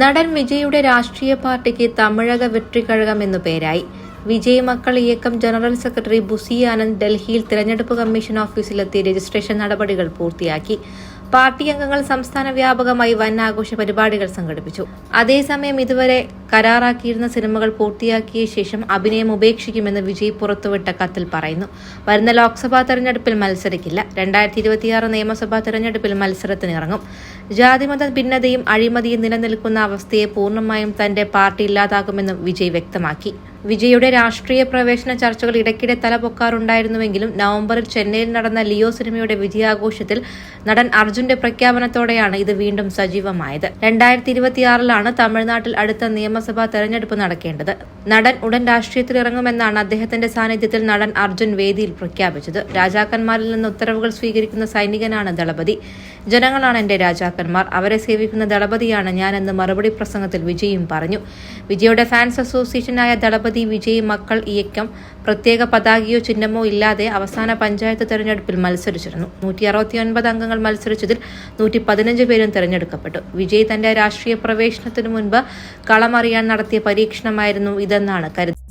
നടൻ വിജയുടെ രാഷ്ട്രീയ പാർട്ടിക്ക് തമിഴക വെട്രിക്കഴകം എന്നു പേരായി. വിജയ് മക്കൾ ഇയക്കം ജനറൽ സെക്രട്ടറി ബുസി ആനന്ദ് ഡൽഹിയിൽ തിരഞ്ഞെടുപ്പ് കമ്മീഷൻ ഓഫീസിലെത്തി രജിസ്ട്രേഷൻ നടപടികൾ പൂർത്തിയാക്കി. പാർട്ടി അംഗങ്ങൾ സംസ്ഥാന വ്യാപകമായി വൻ ആഘോഷ പരിപാടികൾ സംഘടിപ്പിച്ചു. അതേസമയം ഇതുവരെ കരാറാക്കിയിരുന്ന സിനിമകൾ പൂർത്തിയാക്കിയ ശേഷം അഭിനയം ഉപേക്ഷിക്കുമെന്ന് വിജയ് പുറത്തുവിട്ട കത്തിൽ പറയുന്നു. വരുന്ന ലോക്സഭാ തെരഞ്ഞെടുപ്പിൽ മത്സരിക്കില്ല. 2026 നിയമസഭാ തെരഞ്ഞെടുപ്പിൽ മത്സരത്തിനിറങ്ങും. ജാതിമത ഭിന്നതയും അഴിമതിയും നിലനിൽക്കുന്ന അവസ്ഥയെ പൂർണ്ണമായും തന്റെ പാർട്ടി ഇല്ലാതാക്കുമെന്നും വിജയ് വ്യക്തമാക്കി. വിജയുടെ രാഷ്ട്രീയ പ്രവേശന ചർച്ചകൾ ഇടയ്ക്കിടെ തലപൊക്കാറുണ്ടായിരുന്നുവെങ്കിലും നവംബറിൽ ചെന്നൈയിൽ നടന്ന ലിയോ സിനിമയുടെ വിജയാഘോഷത്തിൽ നടൻ അർജുന്റെ പ്രഖ്യാപനത്തോടെയാണ് ഇത് വീണ്ടും സജീവമായത്. 2026 തമിഴ്നാട്ടിൽ അടുത്ത നിയമസഭാ തെരഞ്ഞെടുപ്പ് നടക്കേണ്ടത്. നടൻ ഉടൻ രാഷ്ട്രീയത്തിലിറങ്ങുമെന്നാണ് അദ്ദേഹത്തിന്റെ സാന്നിധ്യത്തിൽ നടൻ അർജുൻ വേദിയിൽ പ്രഖ്യാപിച്ചത്. രാജാക്കന്മാരിൽ നിന്ന് ഉത്തരവുകൾ സ്വീകരിക്കുന്ന സൈനികനാണ് ദളപതി. ജനങ്ങളാണ് എന്റെ രാജാക്കന്മാർ, അവരെ സേവിക്കുന്ന ദളപതിയാണ് ഞാനെന്ന് മറുപടി പ്രസംഗത്തിൽ വിജയും പറഞ്ഞു. വിജയുടെ ഫാൻസ് അസോസിയേഷനായ ദളപതി വിജയ് മക്കൾ ഇയക്കം പ്രത്യേക പതാകയോ ചിഹ്നമോ ഇല്ലാതെ അവസാന പഞ്ചായത്ത് തെരഞ്ഞെടുപ്പിൽ മത്സരിച്ചിരുന്നു. 169 അംഗങ്ങൾ മത്സരിച്ചതിൽ 115 പേരും തെരഞ്ഞെടുക്കപ്പെട്ടു. വിജയ് തന്റെ രാഷ്ട്രീയ പ്രവേശനത്തിനു മുൻപ് കളമറിയാൻ നടത്തിയ പരീക്ഷണമായിരുന്നു ഇതെന്നാണ് കരുതുന്നത്.